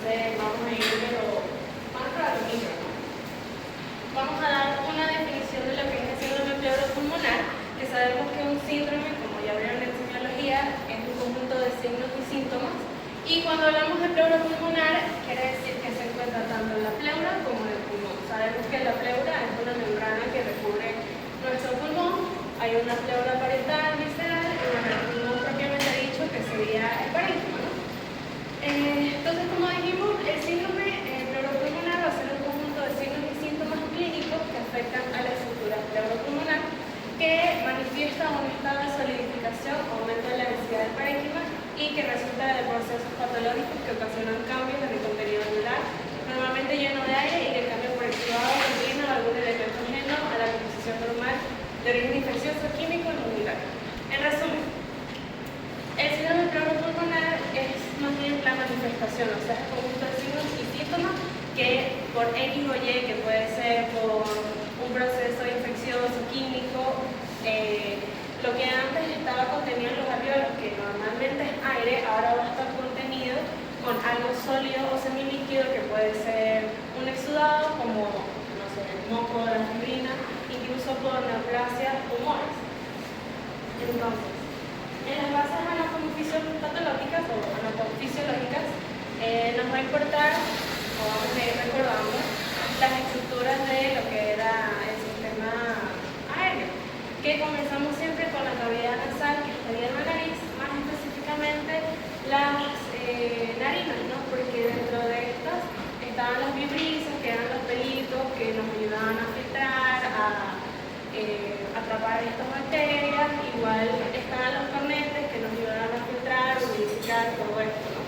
Entonces vamos a ir pero más para lo micro, ¿no? Vamos a dar una definición de lo que es el síndrome pleuropulmonar, que sabemos que un síndrome, como ya vieron en semiología, es un conjunto de signos y síntomas. Y cuando hablamos de pleuropulmonar, quiere decir que se encuentra tanto en la pleura como en el pulmón. Sabemos que la pleura es una membrana que recubre nuestro pulmón. Hay una pleura parietal, visceral y una pulmón propiamente dicho, que sería el parénquima, ¿no? Entonces, como dijimos, el síndrome pleuropulmonar va a ser un conjunto de signos y síntomas clínicos que afectan a la estructura pleuropulmonar, que manifiesta un estado de solidificación, aumento de la densidad del parénquima y que resulta de procesos patológicos que ocasionan cambios en el contenido anular, normalmente lleno de aire, y que cambia por exudado, orina o algún elemento ajeno a la composición normal de origen infeccioso, químico o nodular. En resumen, el síndrome pleuropulmonar es más bien la manifestación, o sea, es un conjunto de signos y síntomas que por X o Y, que puede ser por un proceso infeccioso, químico, lo que antes estaba contenido en los alveolos, que normalmente es aire, ahora va a estar contenido con algo sólido o semilíquido, que puede ser un exudado, como, no sé, el moco, la fibrina, incluso por neoplasia o moras. Entonces, en las bases anatomofisiológicas o anatomofisiológicas nos va a importar, o vamos a ir recordando, las estructuras de lo que era el sistema aéreo, que comenzamos siempre con la cavidad nasal, que estaría en la nariz, más específicamente las narinas, ¿no? Porque dentro de estas estaban las vibrisas, que eran los pelitos que nos ayudaban a filtrar, a atrapar estas bacterias. Igual estaban los cornetes que nos ayudaban a filtrar, humidificar, todo esto, ¿no?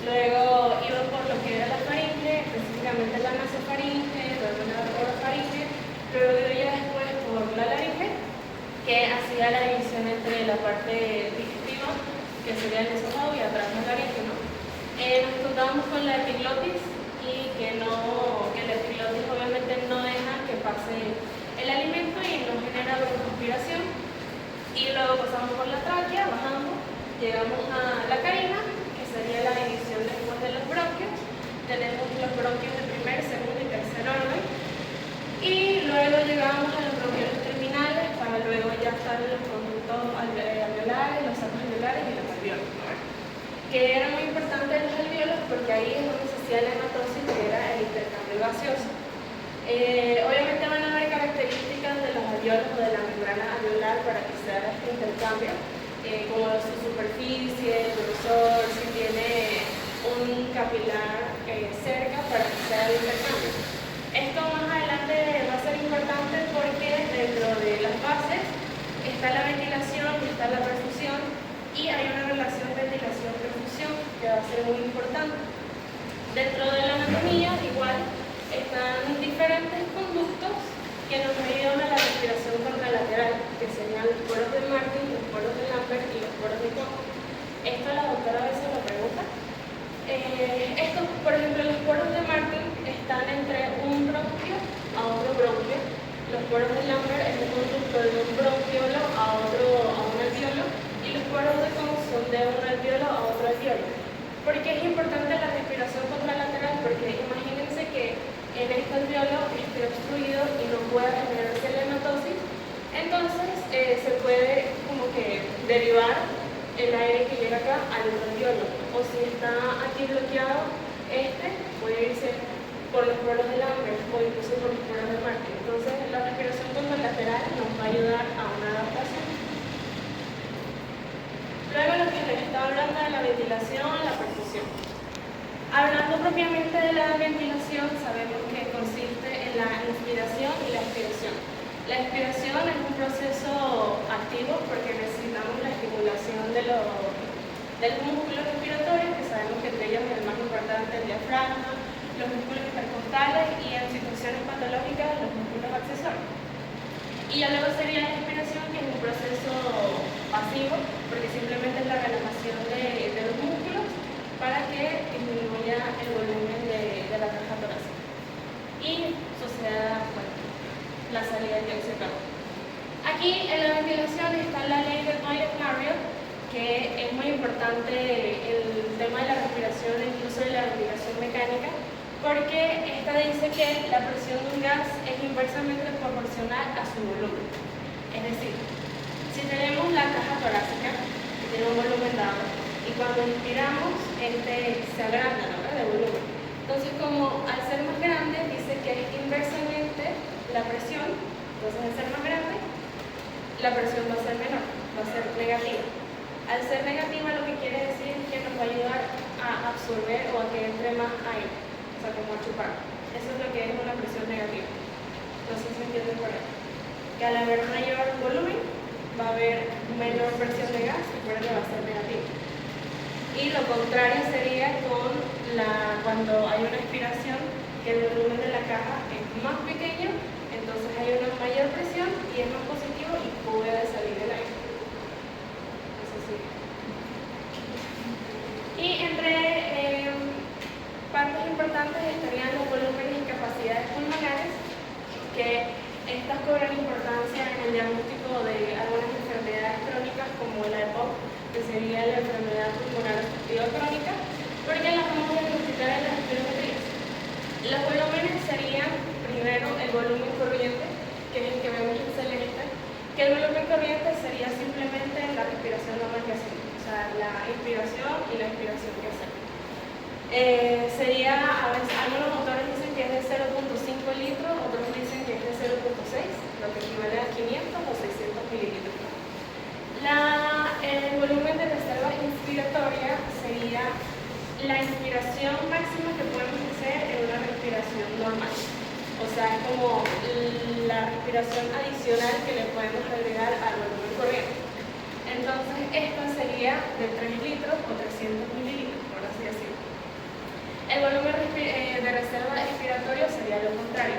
Luego iba por lo que era la faringe, específicamente la nasofaringe, luego la orofaringe, luego iba ya después por la laringe, que hacía la división entre la parte digestiva, que sería el esófago, y atrás la laringe, ¿no? Nos encontramos con la epiglotis, y que la epiglotis obviamente no deja que pase el alimento y no genera broncoaspiración. Y luego pasamos por la tráquea, bajando, llegamos a la carina, que sería la división después de los bronquios. Tenemos los bronquios de primer, segundo y tercer orden. Y luego llegamos a los bronquioles terminales, para luego ya estar en los conductos alveolares, los sacos alveolares y los alveolos, ¿no? Que era muy importante los alveolos porque ahí es donde se hacía la hematosis, que era el intercambio gaseoso. Obviamente van a haber características de los alveolos o de la membrana alveolar para que se haga este intercambio, como su superficie, el grosor, si tiene un capilar cerca para que se haga el intercambio. Esto más adelante va a ser importante porque dentro de las bases está la ventilación y está la perfusión, y hay una relación ventilación-perfusión que va a ser muy importante. Dentro de la anatomía igual están diferentes conductos que nos ayudan a la respiración contralateral, que serían los poros de Martin, los poros de Lambert y los poros de Koch. Esto la doctora a veces lo pregunta. Estos, por ejemplo, los poros de Martin están entre un bronquio a otro bronquio. Los poros de Lambert es el conducto de un bronquiolo a un alveolo, y los poros de Koch son de un alveolo a otro alveolo. ¿Por qué es importante la respiración contralateral? Porque imagínense que en este alveolo esté obstruido y no pueda generarse la hematosis, entonces se puede como que derivar el aire que llega acá al otro alveolo. O si está aquí bloqueado, puede irse por los poros de Lambert o incluso por los poros de Martin. Entonces la respiración contralateral nos va a ayudar a una adaptación. Luego lo que les estaba hablando de la ventilación, la perfusión. Hablando propiamente de la ventilación, sabemos que consiste en la inspiración y la expiración. La inspiración es un proceso activo porque necesitamos la estimulación de los músculos respiratorios, que sabemos que entre ellos es el más importante el diafragma, los músculos intercostales y en situaciones patológicas los músculos accesorios. Y ya luego sería la expiración, que es un proceso pasivo, porque simplemente es la relajación de los músculos para que disminuya el volumen de la caja torácica y suceda la salida del dióxido de carbono. Aquí en la ventilación está la ley de Boyle-Marriott, que es muy importante el tema de la respiración, incluso de la ventilación mecánica, porque esta dice que la presión de un gas es inversamente proporcional a su volumen. Es decir, si tenemos la caja torácica, que tiene un volumen dado, y cuando inspiramos, se agranda, ¿no?, de volumen. Entonces, como al ser más grande, dice que es inversamente la presión, entonces al ser más grande, la presión va a ser menor, va a ser negativa. Al ser negativa, lo que quiere decir es que nos va a ayudar a absorber o a que entre más aire, o sea, como a chupar. Eso es lo que es una presión negativa. Entonces, ¿se entiende por ahí? Que al haber mayor volumen, va a haber menor presión de gas y por ende va a ser negativa. Y lo contrario sería cuando hay una expiración, que el volumen de la caja es más pequeño, entonces hay una mayor presión y es más positivo y puede salir el aire. Eso sí. Y entre partes importantes estarían los volúmenes y capacidades pulmonares, que estas cobran importancia en el diagnóstico de algunas enfermedades crónicas como la EPOC, que sería la enfermedad pulmonar obstructiva crónica, porque las vamos a diagnosticar en las espirometrías. Los volúmenes serían, primero, el volumen corriente, que es el que vemos en celeste, que el volumen corriente sería simplemente la respiración normal que hacemos, o sea, la inspiración y la expiración que hacemos. A veces, algunos autores dicen que es de 0.5 litros, otros dicen que es de 0.6, lo que equivale a 500 o 600 mililitros. El volumen de reserva inspiratoria sería la inspiración máxima que podemos hacer en una respiración normal. O sea, es como la respiración adicional que le podemos agregar al volumen corriente. Entonces, esta sería de 3 litros o 300 mililitros, por así decirlo. El volumen de reserva expiratorio sería lo contrario.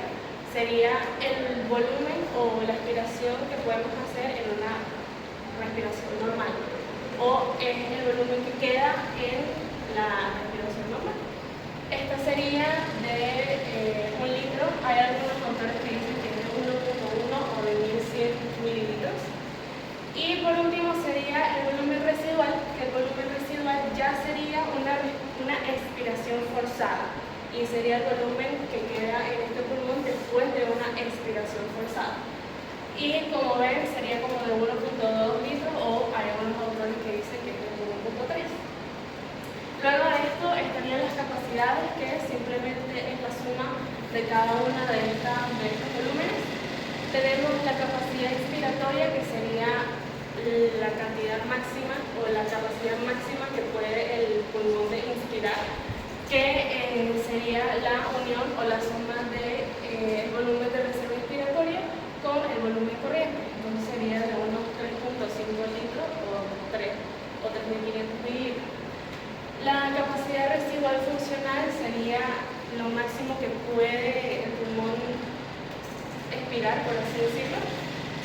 Sería el volumen o la aspiración que podemos hacer en una respiración normal. O es el volumen que queda en la respiración normal. Esta sería de 1 litro. Hay algunos autores que dicen que es de 1.1 o de 1100 mililitros. Y por último sería el volumen residual, que el volumen residual ya sería una expiración forzada y sería el volumen que queda en este pulmón después de una expiración forzada. Y como ven, sería como de 1.2 litros o hay algunos autores que dicen que es de 1.3. Luego de esto estarían las capacidades, que simplemente es la suma de cada una de estos volúmenes. Tenemos la capacidad inspiratoria, que sería la cantidad máxima o la capacidad máxima que puede el pulmón de inspirar, que sería la unión o la suma del volumen de reserva inspiratoria con el volumen corriente. Entonces sería de unos 3.5 litros o 3.500 mililitros. La capacidad residual funcional sería lo máximo que puede el pulmón expirar, por así decirlo.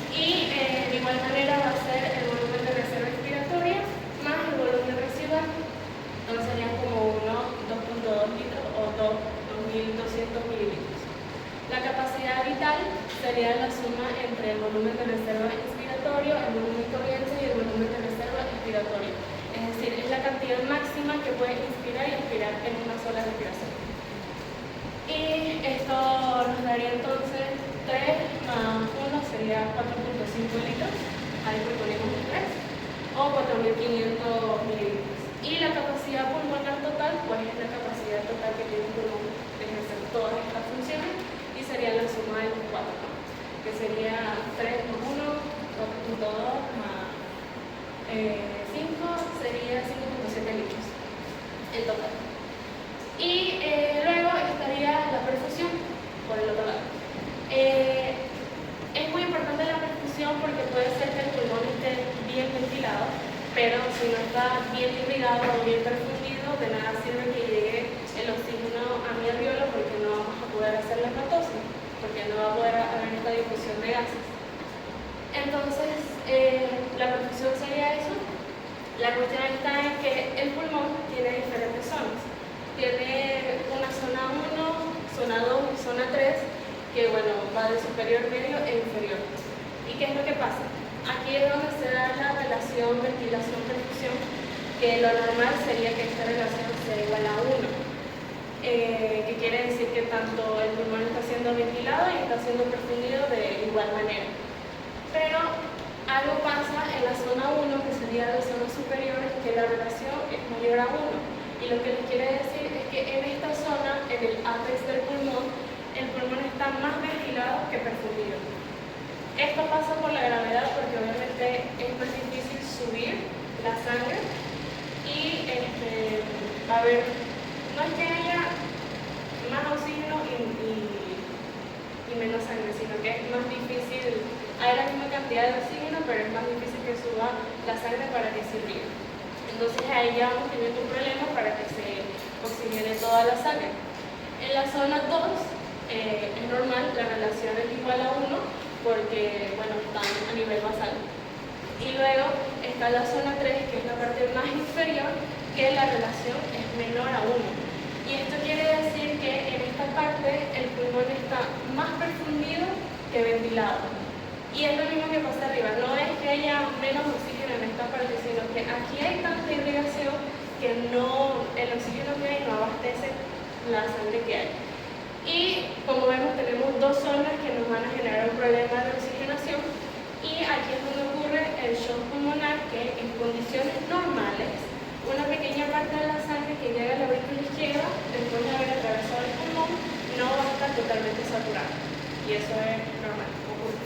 Y de igual manera va a ser el volumen de reserva expiratoria más el volumen residual. Entonces serían como unos 2.2 litros o 2.200 mililitros. La capacidad vital sería la suma entre el volumen de reserva inspiratorio, el volumen corriente y el volumen de reserva expiratorio. Es decir, es la cantidad máxima que puede inspirar y expirar en una sola respiración. Y esto nos daría entonces 3 más 1 sería 4.5 litros, ahí proponemos 3, o 4.500 mililitros. Y la capacidad pulmonar total, pues es la capacidad total que tiene un pulmón de ejercer todas estas funciones, y sería la suma de los 4, ¿no?, que sería 3 más 1, 4.2 más 5, sería 5.7 litros en total. Y luego estaría la perfusión por el otro lado. Es muy importante la perfusión porque puede ser que el pulmón esté bien ventilado, pero si no está bien irrigado o bien perfundido, de nada sirve que llegue el oxígeno a mi alveolo, porque no vamos a poder hacer la hematosis, porque no va a poder haber esta difusión de gases. Entonces, la perfusión sería eso. La cuestión está en que el pulmón tiene diferentes zonas. Tiene una zona 1, zona 2 y zona 3, que bueno, va de superior, medio e inferior. ¿Y qué es lo que pasa? Aquí es donde se da la relación ventilación-perfusión, que lo normal sería que esta relación sea igual a 1. Que quiere decir siendo perfundido de igual manera. Pero algo pasa en la zona 1, que sería la zona superior, que la relación es mayor a 1. Y lo que les quiere decir es que en esta zona, en el ápex del pulmón, el pulmón está más ventilado que perfundido. Esto pasa por la gravedad porque obviamente es más difícil subir la sangre y va a haber, no es que haya más oxígeno y menos sangre, sino que es más difícil, hay la misma cantidad de oxígeno, pero es más difícil que suba la sangre para que sirva. Entonces ahí ya vamos teniendo un problema para que se oxigene toda la sangre. En la zona 2 es normal, la relación es igual a 1, porque, bueno, están a nivel basal. Y luego está la zona 3, que es la parte más inferior, que la relación es menor a 1. Y esto quiere decir que en esta parte el pulmón está más perfundido que ventilado. Y es lo mismo que pasa arriba, no es que haya menos oxígeno en esta parte, sino que aquí hay tanta irrigación que el oxígeno que hay no abastece la sangre que hay. Y como vemos, tenemos dos zonas que nos van a generar un problema de oxigenación, y aquí es donde ocurre el shock pulmonar, que en condiciones normales, una pequeña parte de la sangre que llega a la aurícula izquierda, después de haber atravesado el pulmón, no va a estar totalmente saturada, y eso es normal, ocurre.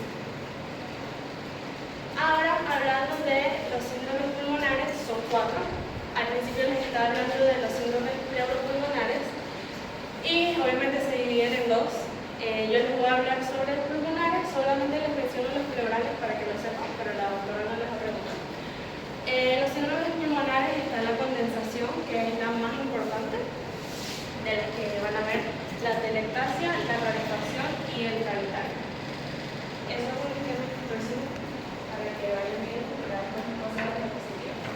Ahora, hablando de los síndromes pulmonares, son 4. Al principio les estaba hablando de los síndromes pleuropulmonares, y obviamente se dividen en 2. Yo les voy a hablar sobre los pulmonares, solamente les menciono los pleurales para que lo sepan, pero la doctora no les va a preguntar. Los síndromes pulmonares está la condensación, que es la más importante, de las que van a ver, la telectasia, la rarefacción y el cavitario. Eso es un resumen para que vayan viendo las cosas específicas.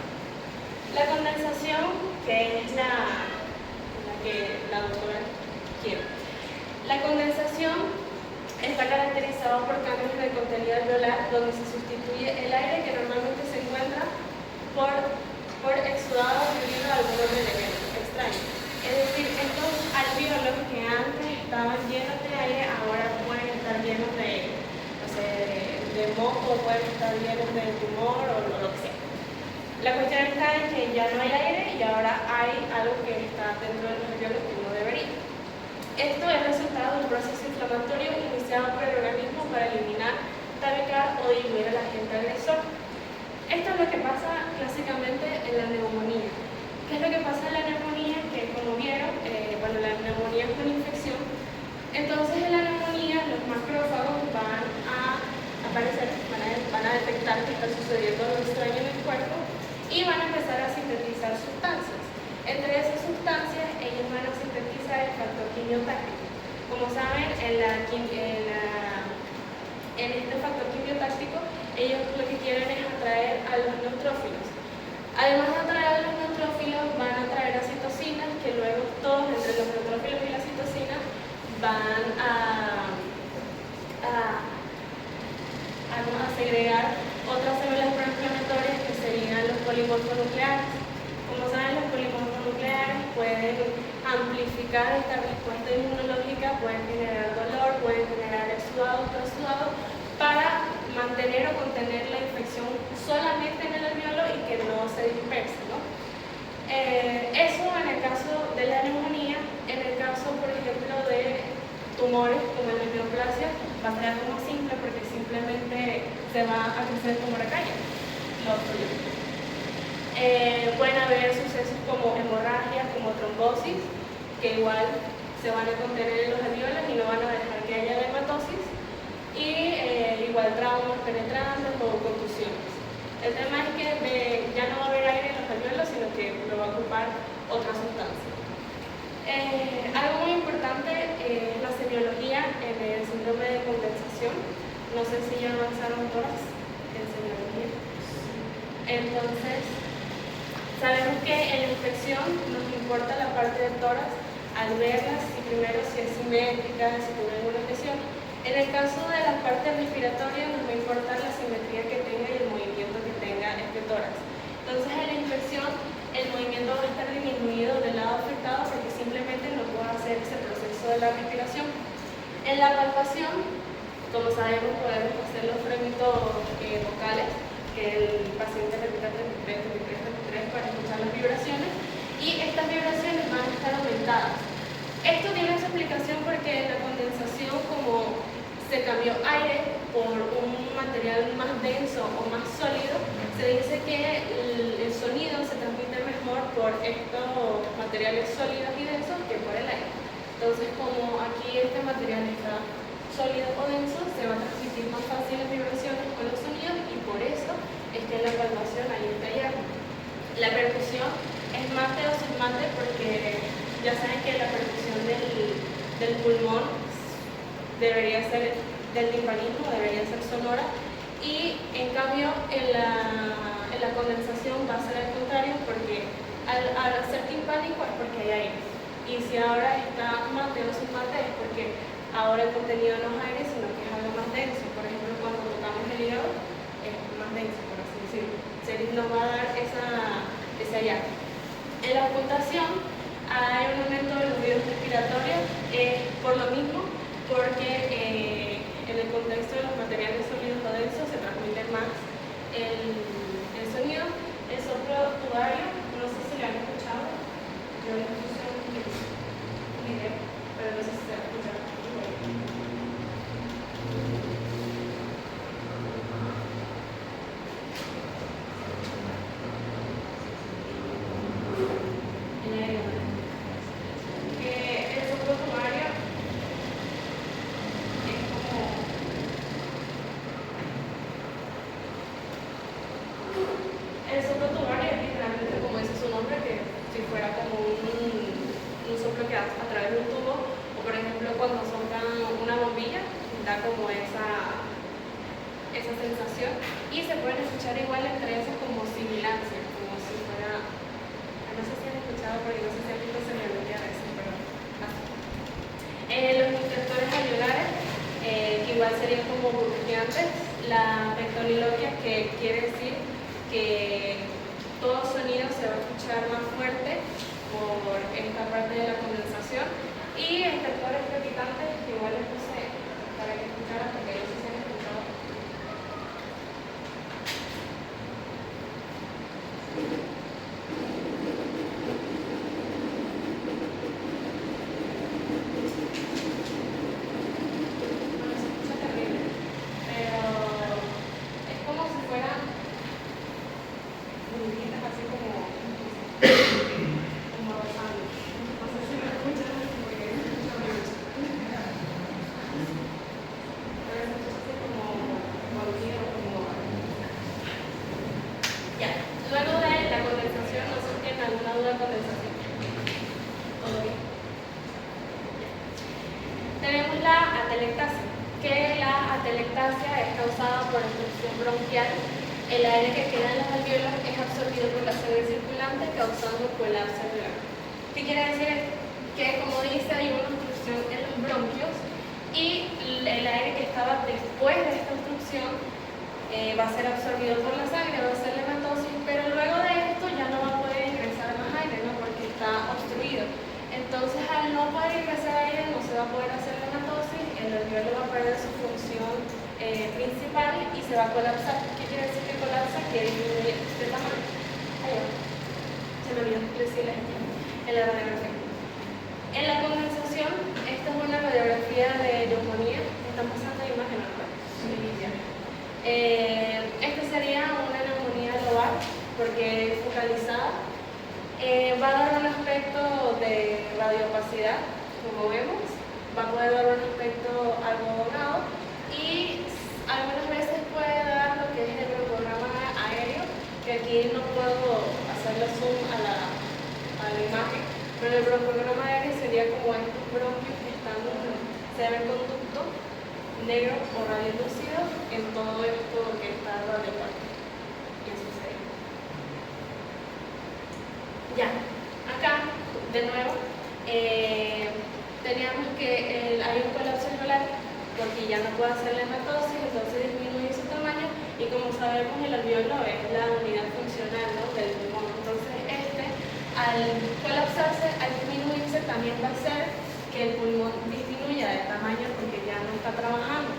La condensación, que es la que la doctora quiere. La condensación está caracterizada por cambios de contenido alveolar, donde se sustituye el aire que normalmente se encuentra por exudados debido a algunos elementos extraños. Es decir, estos alvéolos que antes estaban llenos de aire, ahora pueden estar llenos de moco, pueden estar llenos de tumor o lo que sea. La cuestión está en que ya no hay aire y ahora hay algo que está dentro de los alvéolos que no debería. Esto es resultado de un proceso inflamatorio iniciado por el organismo para eliminar, tabicar o diluir al agente agresor. Esto es lo que pasa clásicamente en la neumonía. ¿Qué es lo que pasa en la neumonía? Que como vieron, la neumonía es una infección. Entonces en la neumonía los macrófagos van a aparecer, van a detectar que está sucediendo algo extraño en el cuerpo y van a empezar a sintetizar sustancias. Entre esas sustancias, ellos van a sintetizar el factor quimiotáctico. Como saben, en este factor quimiotáctico, ellos lo que quieren es atraer a los neutrófilos. Además de atraer a los neutrófilos, van a atraer a citocinas, que luego todos, entre los neutrófilos y las citocinas, van a segregar otras células proinflamatorias que serían los polimorfonucleares. Como saben, los polimorfonucleares pueden amplificar esta respuesta inmunológica, pueden generar dolor, pueden generar exudados, trasudados, para mantener o contener la infección solamente en el alvéolo y que no se disperse, ¿no? Eso en el caso de la neumonía. En el caso, por ejemplo, de tumores como la neoplasia, va a ser algo más simple porque simplemente se va a crecer como racalla. Pueden haber sucesos como hemorragias, como trombosis, que igual se van a contener en los alvéolos y no van a dejar que haya hematosis, y igual traumas penetrantes o contusiones. El tema es que ya no va a haber aire en los alvéolos, sino que lo va a ocupar otra sustancia. Algo muy importante es la semiología en el síndrome de condensación. No sé si ya avanzaron todas en semiología. Entonces, sabemos que en la infección nos importa la parte del tórax al verlas, primero si es simétrica, si tiene alguna lesión. En el caso de las partes respiratorias nos va a importar la simetría que tenga y el movimiento que tenga este tórax. Entonces en la infección el movimiento va a estar disminuido del lado afectado porque simplemente no puede hacer ese proceso de la respiración. En la palpación Como sabemos, podemos hacer los fremitos vocales, que el paciente repita 33, 33, 33 para escuchar las vibraciones, y estas vibraciones van a estar aumentadas. Esto tiene su explicación porque en la condensación, como se cambió aire por un material más denso o más sólido, se dice que el sonido se transmite mejor por estos materiales sólidos y densos que por el aire. Entonces, como aquí este material está sólido o denso, se va a transmitir más fácil las vibraciones con los sonidos, y por eso es que en la evaluación hay este hallazgo. La percusión es mate o sin mate, porque ya saben que la percusión del pulmón debería ser del timpanismo, debería ser sonora, y en cambio en la condensación va a ser al contrario, porque al ser timpánico es porque hay aire, y si ahora está mate o sin mate es porque ahora el contenido no es aire, sino que es algo más denso. Por ejemplo, cuando tocamos el hígado es más denso, por así decirlo. Nos va a dar ese hallazgo. En la ocultación hay un aumento de los ruidos respiratorios, por lo mismo, porque en el contexto de los materiales sólidos o densos se transmite más el sonido. El soplo tubario, no sé si lo han escuchado, yo les puse un video, pero no sé si se ha escuchado. El soplo tubario es literalmente, como dice su nombre, que si fuera como un soplo que a través de un tubo, o por ejemplo cuando soplan una bombilla, da como esa sensación, y se pueden escuchar igual entre esas como sibilancias, como si fuera, no sé si han escuchado, porque no sé si han visto semiología de eso, pero así. Los interruptores alveolares, que igual serían como burbujeantes, la pectoniloquia, que quiere decir que todo sonido se va a escuchar más fuerte por esta parte de la condensación, y extractores crepitantes, que igual les puse para que escucharan, porque ellos sí se han escuchado. Bueno, se escucha terrible, pero es como si fueran burbujitas así como rozando. No sé si me escuchan, porque se escucha mucho. Pero se escucha así como ruido, como... Ya. Luego de la condensación, no sé si tienen alguna duda de condensación. ¿Todo bien? Ya. Tenemos la atelectasia, que la atelectasia es causada por obstrucción bronquial. El aire que queda en las alvéolas es absorbido por la sangre circulante, causando colapso alveolar. ¿Qué quiere decir? Que, como dice, hay una obstrucción en los bronquios, y el aire que estaba después de esta obstrucción va a ser absorbido por la sangre, va a ser la hematosis, pero luego de esto ya no va a poder ingresar más aire, ¿no? Porque está obstruido. Entonces, al no poder ingresar aire, no se va a poder hacer la hematosis, el alveolo va a perder su función principal y se va a colapsar. ¿Qué quiere decir que colapsa? Que disminuye de tamaño. Ahí va. Se me olvidó decirles en la radiografía. En la condensación, esta es una radiografía de neumonía. Están pasando imágenes, ¿no? Sí, ya. Esta sería una neumonía lobar, porque es focalizada. Va a dar un aspecto de radiopacidad, como vemos. Va a poder dar un aspecto algodonado, y algunas veces puede dar lo que es el broncodrama aéreo, que aquí no puedo hacerle zoom a la imagen, pero el broncodrama aéreo sería como estos bronquios que se ven conducto negro o radiolúcido en todo esto que está radioactivo. Y eso sería. Ya, acá, de nuevo, teníamos que hay un colapso alveolar, porque ya no puede hacer la hematosis, entonces disminuye su tamaño, y como sabemos, el alveolo es la unidad funcional, ¿no?, del pulmón. Entonces, al colapsarse, al disminuirse, también va a hacer que el pulmón disminuya de tamaño, porque ya no está trabajando.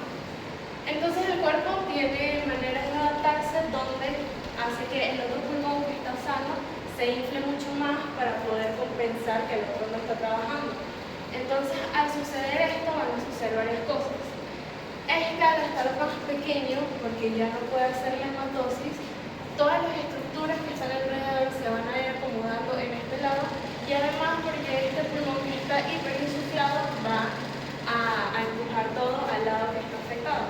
Entonces el cuerpo tiene maneras de adaptarse donde hace que el otro pulmón que está sano se infle mucho más para poder compensar que el otro no está trabajando. Entonces, al suceder esto, van a suceder varias cosas. Al estar más pequeño, porque ya no puede hacer la hematosis, todas las estructuras que están alrededor se van a ir acomodando en este lado, y además porque este pulmón que está hiperinsuflado va a empujar todo al lado que está afectado.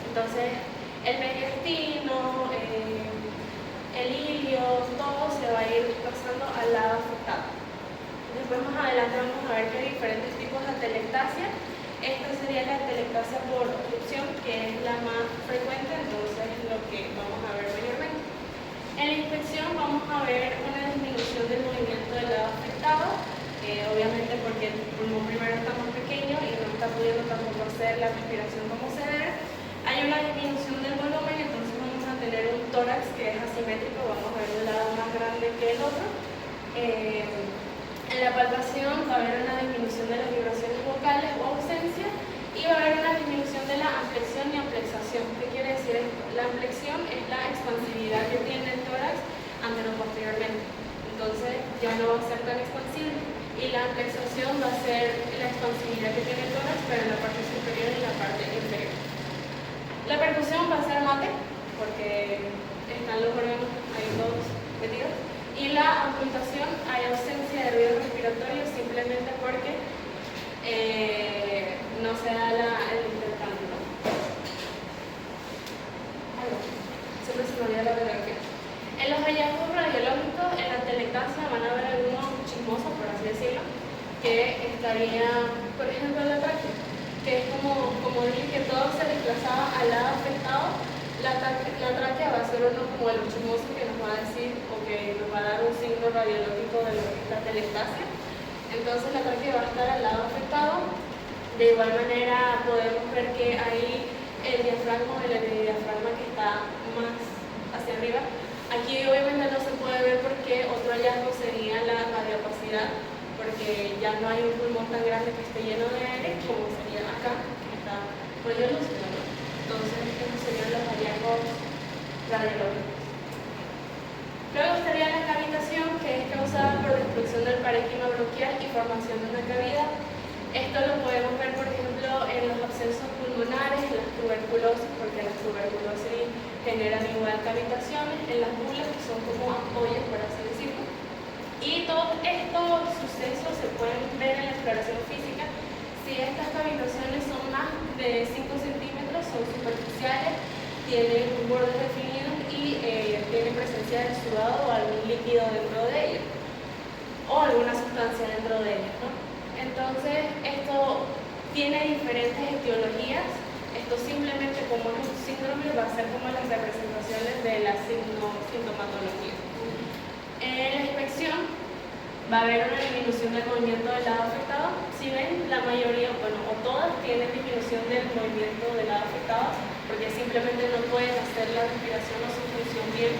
Entonces, el mediastino, el ilio, todo se va a ir pasando al lado afectado. Después más adelante vamos a ver que hay diferentes tipos de atelectasia. Esta sería la atelectasia por obstrucción, que es la más frecuente, entonces es lo que vamos a ver mayormente. En la inspección vamos a ver una disminución del movimiento del lado afectado, obviamente porque el pulmón primero está más pequeño y no está pudiendo tampoco hacer la respiración como se debe. Hay una disminución del volumen, entonces vamos a tener un tórax que es asimétrico, vamos a ver un lado más grande que el otro. En la palpación va a haber una disminución de las vibraciones vocales o ausencia, y va a haber una disminución de la amflexión y amplexación. ¿Qué quiere decir esto? La amflexión es la expansividad que tiene el tórax anteroposteriormente, entonces ya no va a ser tan expansible, y la amplexación va a ser la expansividad que tiene el tórax, pero en la parte superior y en la parte inferior. La percusión va a ser mate, porque están los órganos ahí todos metidos. Y la ocultación, hay ausencia de ruido respiratorio simplemente porque no se da el intercambio. Siempre se me olvida la radiografía. En los hallazgos radiológicos, en la atelectasia van a haber algunos chismosos, por así decirlo, que estaría, por ejemplo, la tráquea, que es como dije que todo se desplazaba al lado afectado. La tráquea va a ser uno como de los chismosos que nos va a decir o que nos va a dar un signo radiológico de lo que es la atelectasia. Entonces la tráquea va a estar al lado afectado. De igual manera podemos ver que ahí el diafragma, el diafragma que está más hacia arriba. Aquí obviamente no se puede ver porque otro hallazgo sería la radiopacidad, porque ya no hay un pulmón tan grande que esté lleno de aire como sería acá, que está rollo lúcido, ¿no? Entonces estos serían los hallazgos radiológicos. Luego estaría la cavitación, que es causada por destrucción del parénquima bronquial y formación de una cavidad. Esto lo podemos ver, por ejemplo, en los abscesos pulmonares, en las tuberculosis, porque las tuberculosis generan igual cavitaciones, en las bulas, que son como ampollas, por así decirlo. Y todos estos sucesos se pueden ver en la exploración física. Si estas cavitaciones son más de 5 centímetros, son superficiales, tienen bordes definidos y tienen presencia de sudado o algún líquido dentro de ellos, o alguna sustancia dentro de ellos, ¿no? Entonces, esto tiene diferentes etiologías. Esto simplemente, como es un síndrome, va a ser como las representaciones de la sintomatología. En la inspección va a haber una disminución del movimiento del lado afectado. Si ven, la mayoría, bueno, o todas tienen disminución del movimiento del lado afectado, porque simplemente no pueden hacer la respiración o su función bien.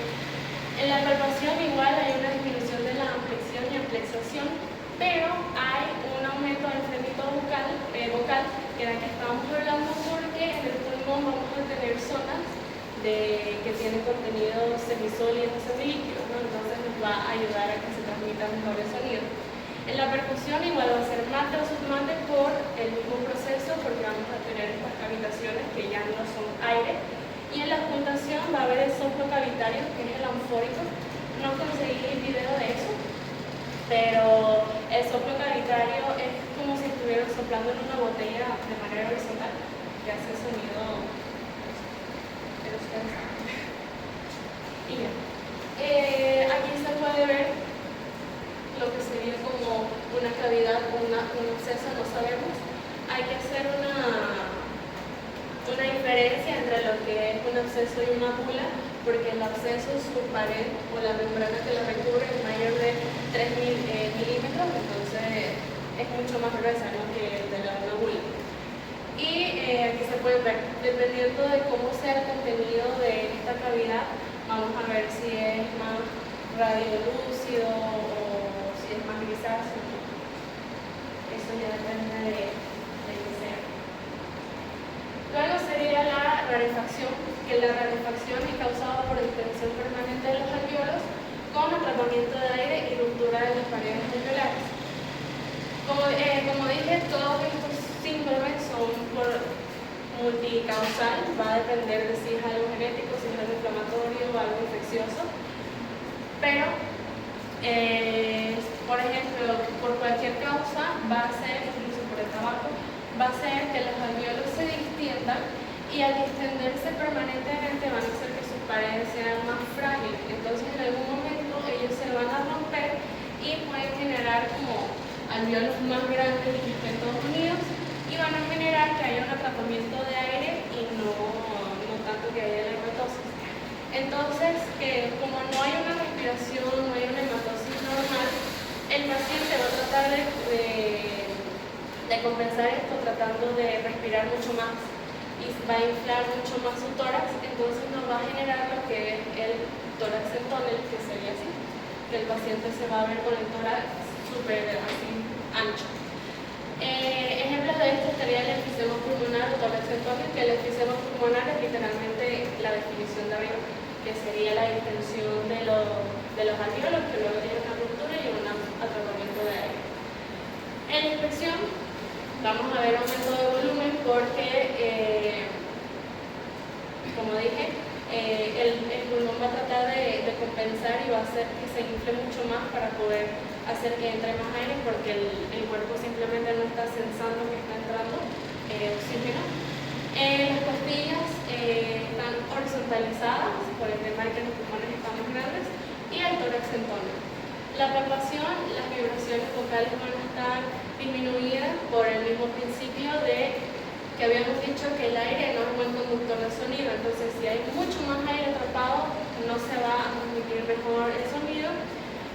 En la palpación igual hay una disminución de la amflexión y amplexación, pero hay un aumento del frenito vocal, que era que estábamos hablando, porque en el pulmón vamos a tener zonas que tienen contenido semisólido y semilíquido, ¿no? Entonces nos va a ayudar a que se transmita mejor el sonido. En la percusión igual va a ser mate o submate por el mismo proceso, porque vamos a tener estas cavitaciones que ya no son aire. Y en la ocultación va a haber el soplo cavitario, que es el anfórico. No conseguí el video de eso, pero el soplo cavitario es como si estuvieran soplando en una botella de manera horizontal, que hace sonido. Y ya. Aquí se puede ver lo que sería como una cavidad o un absceso, no sabemos. Hay que hacer una diferencia entre lo que es un absceso y una bula, porque el absceso, su pared o la membrana que la recubre es mayor de 3 milímetros, entonces es mucho más gruesa, ¿no?, que el de una bula. Y aquí se puede ver, dependiendo de cómo sea el contenido de esta cavidad, vamos a ver si es más radiolúcido o si es más grisáceo. Eso ya depende de que sea. Luego sería la rarefacción, que la rarefacción es causada por distensión permanente de los alvéolos con atrapamiento de aire y ruptura de las paredes alveolares. Como dije, todos estos síndromes son por multicausal, va a depender de si es algo genético, si es algo inflamatorio o algo infeccioso, pero por ejemplo, por cualquier causa va a ser, incluso por el tabaco, va a ser que los alvéolos se distiendan y al distenderse permanentemente van a hacer que sus paredes sean más frágiles. Entonces en algún momento ellos se van a romper y pueden generar como alvéolos más grandes y que estén todos unidos y van a generar que haya un atrapamiento de aire y no tanto que haya la hematosis. Entonces, como no hay una respiración, no hay una hematosis normal, el paciente va a tratar de compensar esto tratando de respirar mucho más y va a inflar mucho más su tórax, entonces nos va a generar lo que es el tórax en tónel, que sería así, que el paciente se va a ver con el tórax súper así ancho. Ejemplos de esto sería el enfisema pulmonar o tórax en tónel, que el enfisema pulmonar es literalmente la definición de arriba, que sería la distensión de los alvéolos, que luego tiene una ruptura y un atrapamiento de aire. En la inspección vamos a ver aumento de volumen porque, como dije, el pulmón va a tratar de compensar y va a hacer que se infle mucho más para poder hacer que entre más aire, porque el cuerpo simplemente no está sensando que está entrando oxígeno. Las costillas están horizontalizadas por el tema de que los pulmones están más grandes y el tórax en tónel. La palpación, las vibraciones vocales van a estar disminuidas por el mismo principio de que habíamos dicho que el aire no es buen conductor de sonido, entonces si hay mucho más aire atrapado no se va a transmitir mejor el sonido.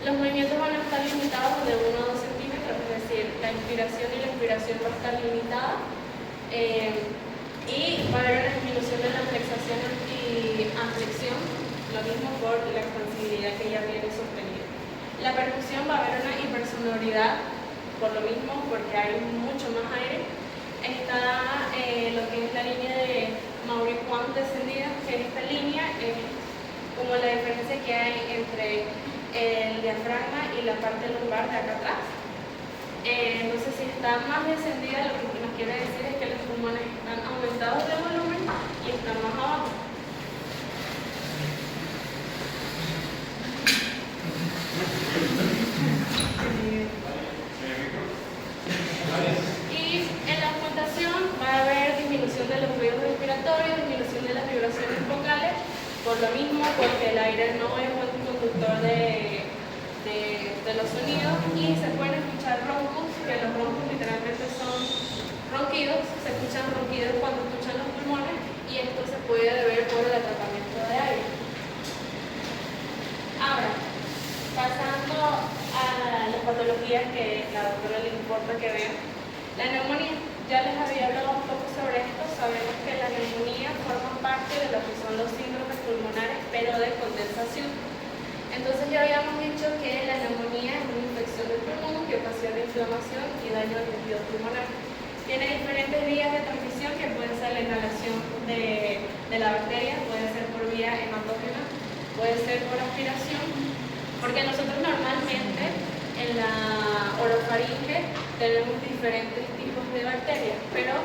Los movimientos van a estar limitados de 1 a 2 centímetros, es decir, la inspiración y la expiración va a estar limitada y va a haber una disminución de la flexación y amflexión, lo mismo por la expansibilidad que ya viene sostenida. La percusión va a haber una hipersonoridad, por lo mismo, porque hay mucho más aire. Está lo que es la línea de Maury-Quant descendida, que esta línea es como la diferencia que hay entre el diafragma y la parte lumbar de acá atrás. Entonces, si está más descendida, lo que nos quiere decir es que los pulmones están aumentados de volumen y están más abajo. Y en la ocultación va a haber disminución de los ruidos respiratorios, disminución de las vibraciones vocales, por lo mismo, porque el aire no es buen conductor de los sonidos y se pueden escuchar roncos, que los roncos literalmente son ronquidos, se escuchan ronquidos cuando escuchan los pulmones y esto se puede deber por el atrapamiento de aire. Ahora, pasando a las patologías que a la doctora le importa que vean, la neumonía. Ya les había hablado un poco sobre esto. Sabemos que la neumonía forma parte de lo que son los síndromes pulmonares, pero de condensación. Entonces ya habíamos dicho que la neumonía es una infección del pulmón que ocasiona inflamación y daño al tejido pulmonar. Tiene diferentes vías de transmisión que pueden ser la inhalación de la bacteria, puede ser por vía hematógena, puede ser por aspiración, porque nosotros normalmente en la orofaringe tenemos diferentes tipos de bacterias, pero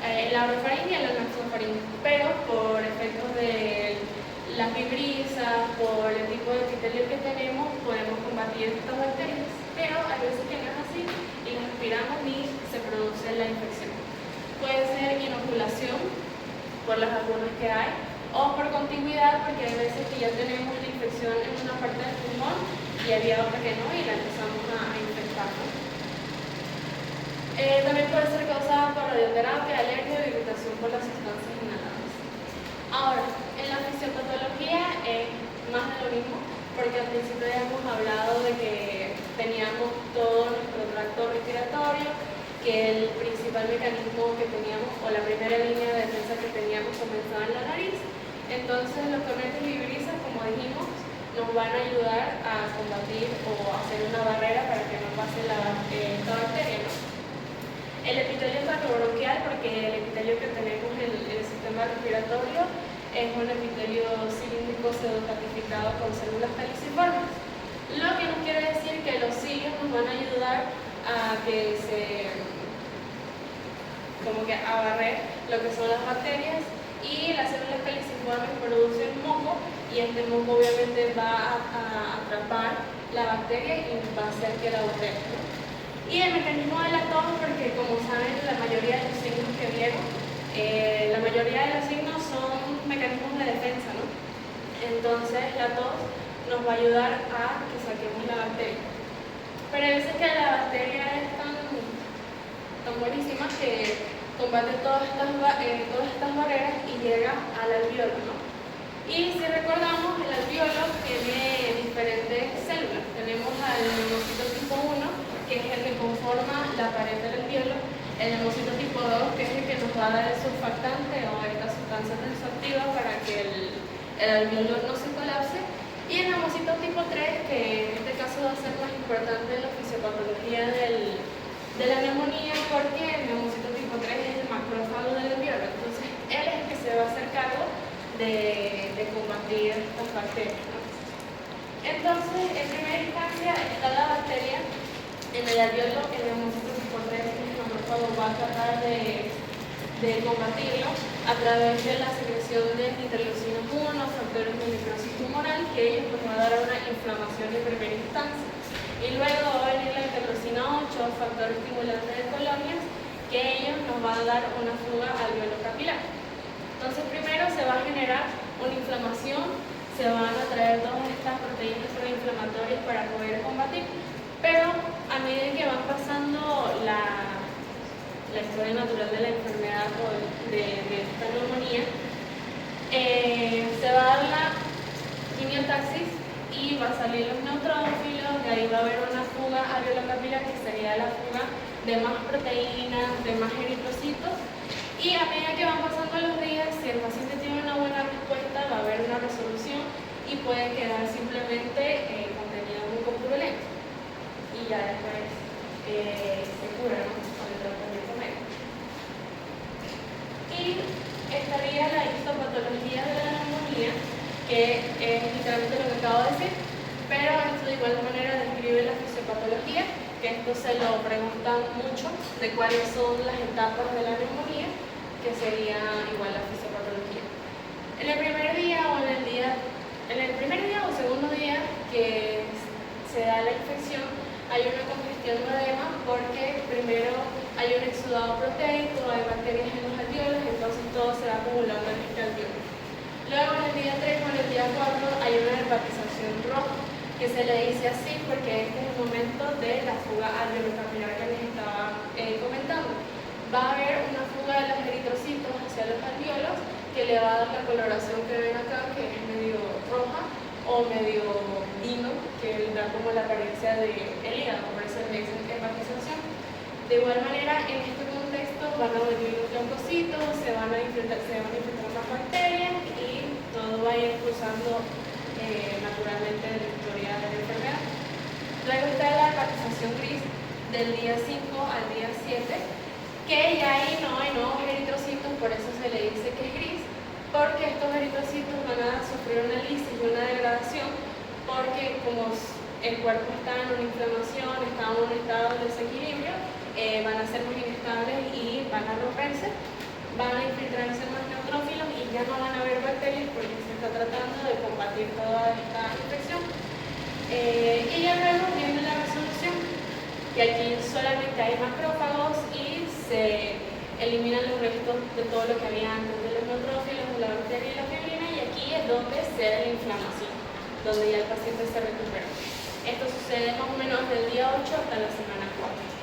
la orofaringe y la nasofaringe, pero por efectos de las fibrisas, por el tipo de epitelio que tenemos, podemos combatir estas bacterias, pero hay veces que no es así y las aspiramos y se produce la infección. Puede ser inoculación por las vacunas que hay, o por contigüidad, porque hay veces que ya tenemos la infección en una parte del pulmón y había otra que no y la empezamos a infectar. También puede ser causada por radioterapia, alergia o irritación por las sustancias inhaladas. Ahora, en la fisiopatología es más de lo mismo, porque al principio ya hemos hablado de que teníamos todo nuestro tracto respiratorio, que el principal mecanismo que teníamos, o la primera línea de defensa que teníamos, comenzaba en la nariz. Entonces los cornetes y brisas, como dijimos, nos van a ayudar a combatir o a hacer una barrera para que no pase esta bacteria, ¿no? El epitelio traqueobronquial, porque el epitelio que tenemos en el sistema respiratorio es un epitelio cilíndrico pseudostratificado con células caliciformes. Lo que nos quiere decir que los cilios nos van a ayudar a que a barrer lo que son las bacterias, y las células caliciformes producen moco, y este moco obviamente va a atrapar la bacteria y va a hacer que la bote, ¿no? Y el mecanismo de la tos, porque como saben la mayoría de los signos que vieron, la mayoría de los signos son mecanismos de defensa, ¿no? Entonces la tos nos va a ayudar a que saquemos la bacteria. Pero hay veces que la bacteria es tan buenísima que combate todas estas barreras y llega al alveolo, ¿no? Y si recordamos, el alveolo tiene diferentes células. Tenemos al neumocito tipo 1, que es el que conforma la pared del alveolo, el neumocito tipo 2, que es el que nos va a dar el surfactante o esta sustancia tensoactiva para que el alveolo no se colapse, y el neumocito tipo 3, que en este caso va a ser más importante en la fisiopatología de la neumonía, porque el neumocito tipo 3 es el macrófago del alveolo. Entonces él es el que se va a hacer cargo de combatir estas bacterias, ¿no? Entonces, en primera instancia está la bacteria en el alveolo, el neumocito tipo 3, que el macrófago va a tratar de combatirlo a través de la secreción de interleucinas 1, factores de necrosis tumoral, que ellos nos van a dar una inflamación en primera instancia. Y luego va a venir la interleucina 8, factor estimulante de colonias, que ellos nos van a dar una fuga alveolo-capilar. Entonces primero se va a generar una inflamación, se van a traer todas estas proteínas proinflamatorias para poder combatir, pero a medida que van pasando la historia natural de la enfermedad o de esta neumonía, se va a dar la quimiotaxis y va a salir los neutrófilos, de ahí va a haber una fuga alveolo-capilar, que sería la fuga de más proteínas, de más eritrocitos, y a medida que van pasando los días, si el paciente tiene una buena respuesta, va a haber una resolución y puede quedar simplemente contenido mucopurulento, y ya después se cura, ¿no?, con el tratamiento médico. Y estaría la histopatología de la neumonía, que es literalmente lo que acabo de decir, pero esto de igual manera describe la fisiopatología, que esto se lo preguntan mucho, de cuáles son las etapas de la neumonía, que sería igual la fisiopatología. En el primer día o segundo día que se da la infección, hay una congestión de edema, porque primero hay un exudado proteico, hay bacterias en los alveolos, entonces todo se va acumulando en este alveolo. Luego en el día 3 o en el día 4 hay una hepatización roja, que se le dice así porque este es el momento de la fuga alveolo-capilar que les estaba comentando. Va a haber una fuga de los eritrocitos hacia los alveolos, que le va a dar la coloración que ven acá, que es medio roja o medio vino, que da como la apariencia del hígado, por eso le dicen hepatización. De igual manera, en este contexto van a venir los leucocitos, se van a infiltrar más bacterias y todo va a ir cruzando naturalmente la historia de la enfermedad. Luego está la hepatización gris del día 5 al día 7, que ya ahí no hay nuevos eritrocitos, por eso se le dice que es gris, porque estos eritrocitos van a sufrir una lisis y una degradación, porque como el cuerpo está en una inflamación, está en un estado de desequilibrio, van a ser muy inestables y van a romperse, van a infiltrarse más neutrófilos y ya no van a haber bacterias, porque se está tratando de combatir toda esta infección. Y ya luego viene la resolución, que aquí solamente hay macrófagos y se eliminan los restos de todo lo que había antes de los neutrófilos, de la bacteria y la fibrina, y aquí es donde se da la inflamación, donde ya el paciente se recupera. Esto sucede más o menos del día 8 hasta la semana 4.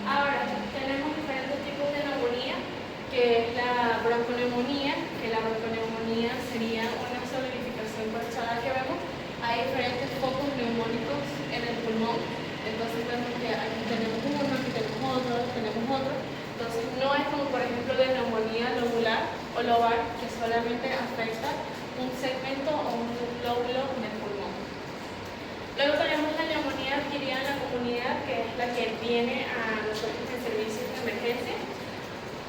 Ahora, tenemos diferentes tipos de neumonía, que es la bronconeumonía, que la bronconeumonía sería una solidificación parchada que vemos. Hay diferentes focos neumónicos en el pulmón, entonces vemos que aquí tenemos uno, aquí tenemos otro, entonces no es como por ejemplo la neumonía lobular o lobar, que solamente afecta un segmento o un lóbulo del pulmón. Luego tenemos la neumonía adquirida en la comunidad, que es la que viene a nosotros emergencia,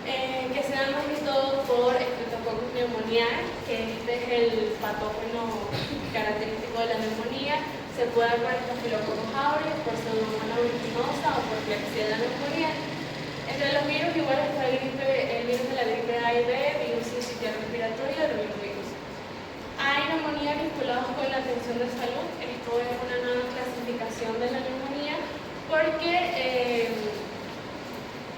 que se dan más que todo por Streptococcus pneumoniae, que este es el patógeno característico de la neumonía. Se puede dar por Staphylococcus aureus, por Pseudomonas aeruginosa o por Klebsiella pneumoniae. Entre los virus igual está el virus de la gripe A y B, virus sincitial respiratorio y el virus. Hay neumonía vinculados con la atención de salud. Esto es una nueva clasificación de la neumonía porque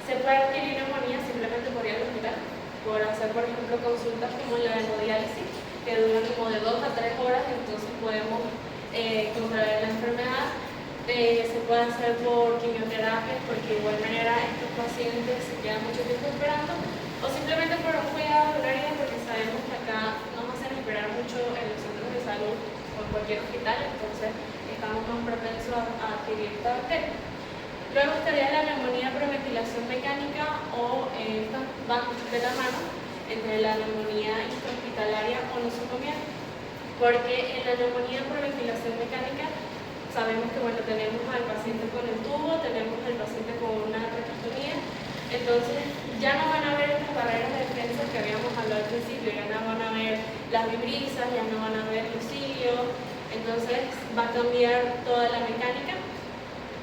se puede adquirir neumonía simplemente por ir al hospital, por hacer, por ejemplo, consultas como la hemodiálisis, que duran como de 2 a 3 horas, entonces podemos contraer la enfermedad. Se puede hacer por quimioterapias, porque de igual manera estos pacientes se quedan mucho tiempo esperando, o simplemente por un cuidado de una herida, porque sabemos que acá nos hacen esperar mucho en los centros de salud o en cualquier hospital, entonces estamos más propensos a adquirir esta bacteria. Luego estaría la neumonía por ventilación mecánica, o estas van de la mano entre la neumonía intrahospitalaria o nosocomial, porque en la neumonía por ventilación mecánica sabemos que tenemos al paciente con el tubo, tenemos al paciente con una traqueostomía, entonces ya no van a ver estas barreras de defensa que habíamos hablado al principio, ya no van a ver las vibrisas, ya no van a ver los cilios, entonces va a cambiar toda la mecánica.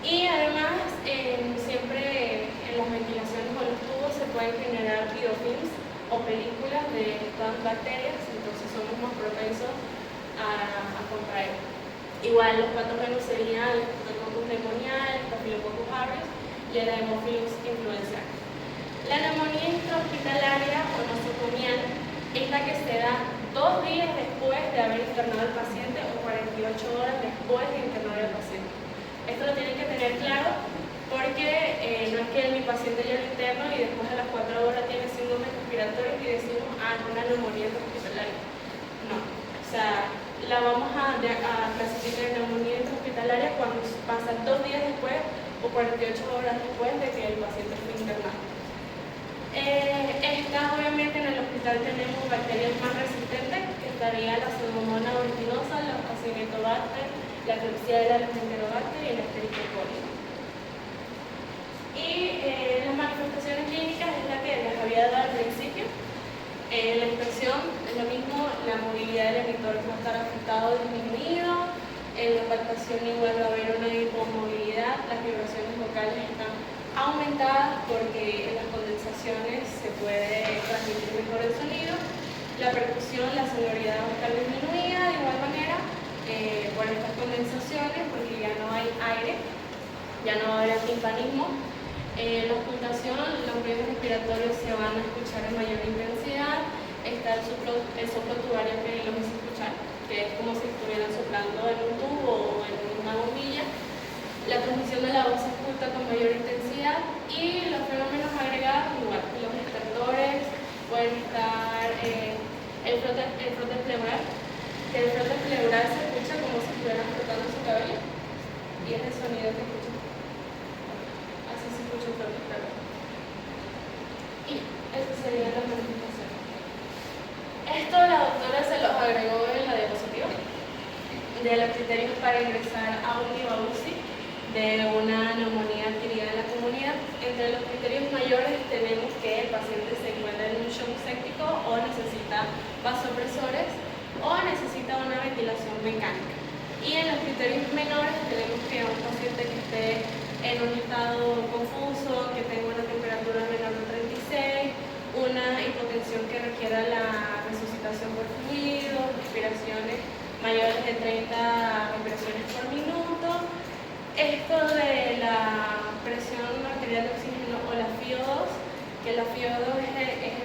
Y además, siempre en las ventilaciones o los tubos se pueden generar biofilms o películas de estas bacterias, entonces somos más propensos a contraer. Igual los patógenos serían el Streptococcus pneumoniae, el Staphylococcus aureus y el Haemophilus influenzae. La neumonía intrahospitalaria o nosocomial es la que se da 2 días después de haber internado al paciente o 48 horas después de internar al paciente. Esto lo tienen que tener claro porque no es que mi paciente ya lo interno y después de las 4 horas tiene síndrome respiratorio y decimos, una neumonía intrahospitalaria. No, o sea, la vamos a clasificar en neumonía intrahospitalaria cuando pasa 2 días después o 48 horas después de que el paciente fue internado. Obviamente en el hospital tenemos bacterias más resistentes, que estaría la Pseudomonas aeruginosa, la Acinetobacter, la Klebsiella, la Enterobacter y la Escherichia coli. Y las manifestaciones clínicas es la que les había dado al principio. La infección es lo mismo, la movilidad del emisor va a estar afectado o disminuido, en la palpación igual va a haber una hipomovilidad, las vibraciones vocales están aumentadas porque en las condensaciones se puede transmitir mejor el sonido, la percusión, la sonoridad va a estar disminuida de igual manera por estas condensaciones porque ya no hay aire, ya no va a haber timpanismo. La ocultación, los ruidos respiratorios se van a escuchar en mayor intensidad. Está el soplo tubario que lo vamos a escuchar, que es como si estuvieran soplando en un tubo o en una bombilla. La transmisión de la voz se oculta con mayor intensidad y los fenómenos agregados, igual que los estertores, pueden estar el frote pleural, que el frote pleural se escucha como si estuvieran frotando su cabello y es el sonido que escuchan. Y esa sería la manifestación. Esto la doctora se los agregó en la diapositiva de los criterios para ingresar a un IVA UCI de una neumonía adquirida en la comunidad. Entre los criterios mayores tenemos que el paciente se encuentra en un shock séptico o necesita vasopresores o necesita una ventilación mecánica. Y en los criterios menores tenemos que un paciente que esté en un estado confuso, que tenga una temperatura menor de 36, una hipotensión que requiera la resucitación por fluidos, respiraciones mayores de 30 respiraciones por minuto. Esto de la presión arterial de oxígeno o la FiO2, que la FiO2 es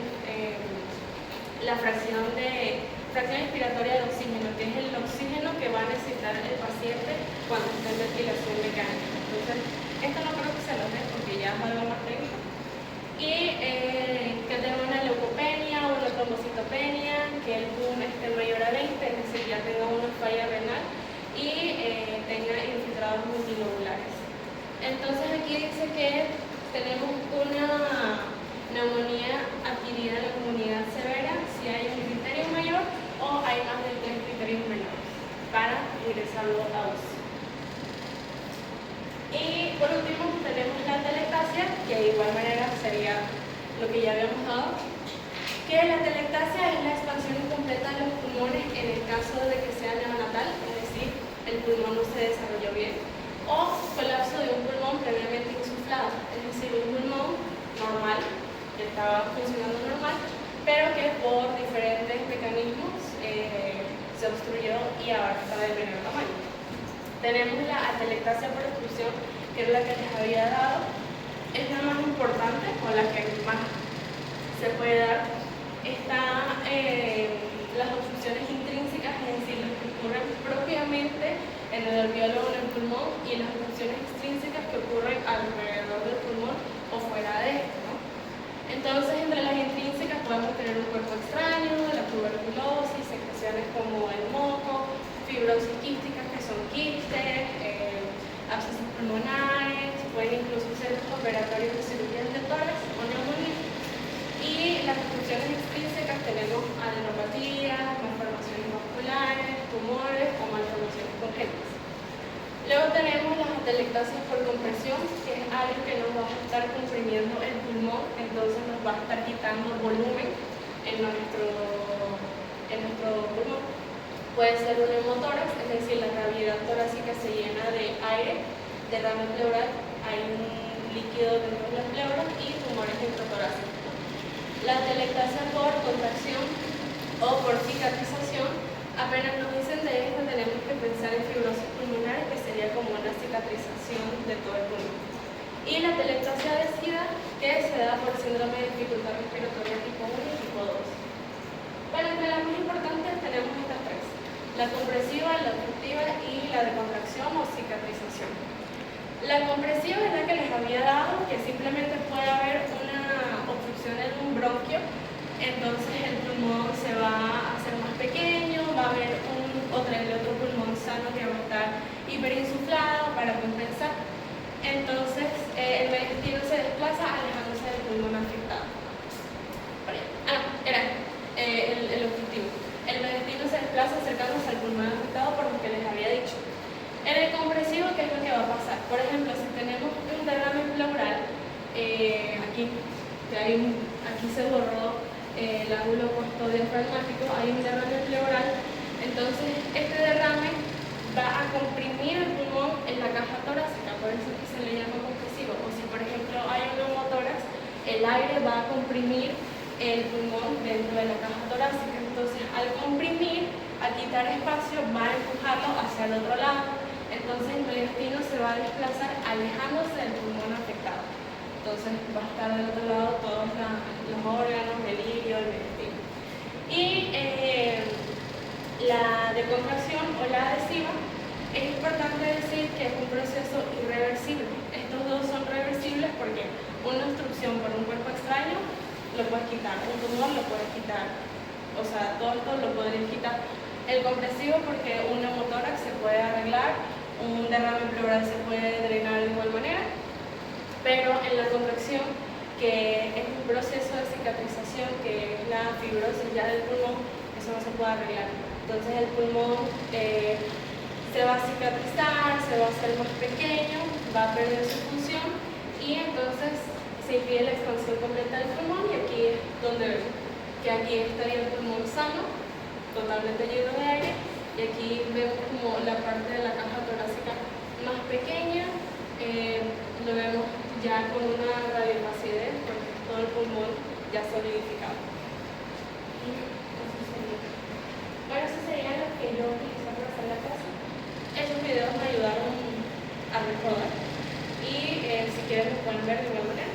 la fracción inspiratoria de oxígeno, que es el oxígeno que va a necesitar el paciente cuando está en ventilación mecánica. Entonces, esto no creo que se lo dé porque ya es algo más técnico. Y que tenga una leucopenia o una trombocitopenia, que el PUM esté mayor a 20, es decir, ya tenga una falla renal y tenga infiltrados multilobulares. Entonces aquí dice que tenemos una neumonía adquirida en la comunidad severa si hay un criterio mayor o hay más de 3 criterios menores para ingresarlo a UCI. Y por último tenemos la telestasia, que de igual manera se lo que ya habíamos dado, que la atelectasia es la expansión incompleta de los pulmones en el caso de que sea neonatal, es decir, el pulmón no se desarrolló bien, o colapso de un pulmón previamente insuflado, es decir, un pulmón normal, que estaba funcionando normal, pero que por diferentes mecanismos se obstruyó y ahora está de menor tamaño. Tenemos la atelectasia por obstrucción, que es la que les había dado, es la más importante o la que más se puede dar. Están las obstrucciones intrínsecas, es decir, las que ocurren propiamente en el alveolo o en el pulmón, y las obstrucciones extrínsecas que ocurren alrededor del pulmón o fuera de este, ¿no? Entonces, entre las intrínsecas podemos tener un cuerpo extraño, la tuberculosis, secreciones como el moco, fibrosis quística, que son quistes, abscesos pulmonares, pueden incluso ser operatorios de cirugías de tórax o neumonía. Y las obstrucciones extrínsecas tenemos adenopatías, malformaciones vasculares, tumores o malformaciones congénitas. Luego tenemos las atelectasias por compresión, que es algo que nos va a estar comprimiendo el pulmón, entonces nos va a estar quitando volumen en nuestro pulmón. Puede ser un hemotórax, es decir, la cavidad torácica se llena de aire, derrame pleural, hay un líquido dentro de las pleuras y tumores intratorácicos. La atelectasia por contracción o por cicatrización, apenas nos dicen de esto tenemos que pensar en fibrosis pulmonar, que sería como una cicatrización de todo el pulmón. Y la atelectasia adhesiva, que se da por síndrome de dificultad respiratoria tipo 1 y tipo 2. Bueno, entre las más importantes tenemos estas tres: la compresiva, la obstructiva y la de contracción o cicatrización. La compresiva es la que les había dado, que simplemente puede haber una obstrucción en un bronquio, entonces el pulmón se va a hacer más pequeño, va a haber el otro pulmón sano que va a estar hiperinsuflado para compensar. Entonces el mediastino se desplaza alejándose del pulmón afectado. El obstructivo. El mediastino se desplaza acercándose al pulmón afectado, por lo que les había dicho. En el compresivo, ¿qué es lo que va a pasar? Por ejemplo, si tenemos un derrame pleural, aquí se borró el ángulo costodiafragmático, hay un derrame pleural, entonces este derrame va a comprimir el pulmón en la caja torácica, por eso es que se le llama compresivo. O si por ejemplo hay un neumotórax, el aire va a comprimir el pulmón dentro de la caja torácica, entonces al comprimir, al quitar espacio, va a empujarlo hacia el otro lado, entonces el mediastino se va a desplazar alejándose del pulmón afectado. Entonces va a estar del otro lado todos los órganos, el hígado, el mediastino. Y la de contracción o la adhesiva, es importante decir que es un proceso irreversible. Estos dos son reversibles porque una obstrucción por un cuerpo extraño lo puedes quitar, un tumor lo puedes quitar, o sea, todo esto lo podrías quitar. El compresivo porque un neumotórax se puede arreglar, un derrame pleural se puede drenar de igual manera, pero en la contracción, que es un proceso de cicatrización, que es la fibrosis ya del pulmón, eso no se puede arreglar. Entonces el pulmón se va a cicatrizar, se va a hacer más pequeño, va a perder su función y entonces se impide la expansión completa del pulmón, y aquí es donde vemos que aquí estaría el pulmón sano, totalmente lleno de aire, y aquí vemos como la parte de la caja torácica más pequeña, lo vemos ya con una radiopacidez porque todo el pulmón ya solidificado. Bueno, eso sería lo que yo utilicé para hacer la clase. Esos videos me ayudaron a recordar y si quieren los pueden ver de igual manera.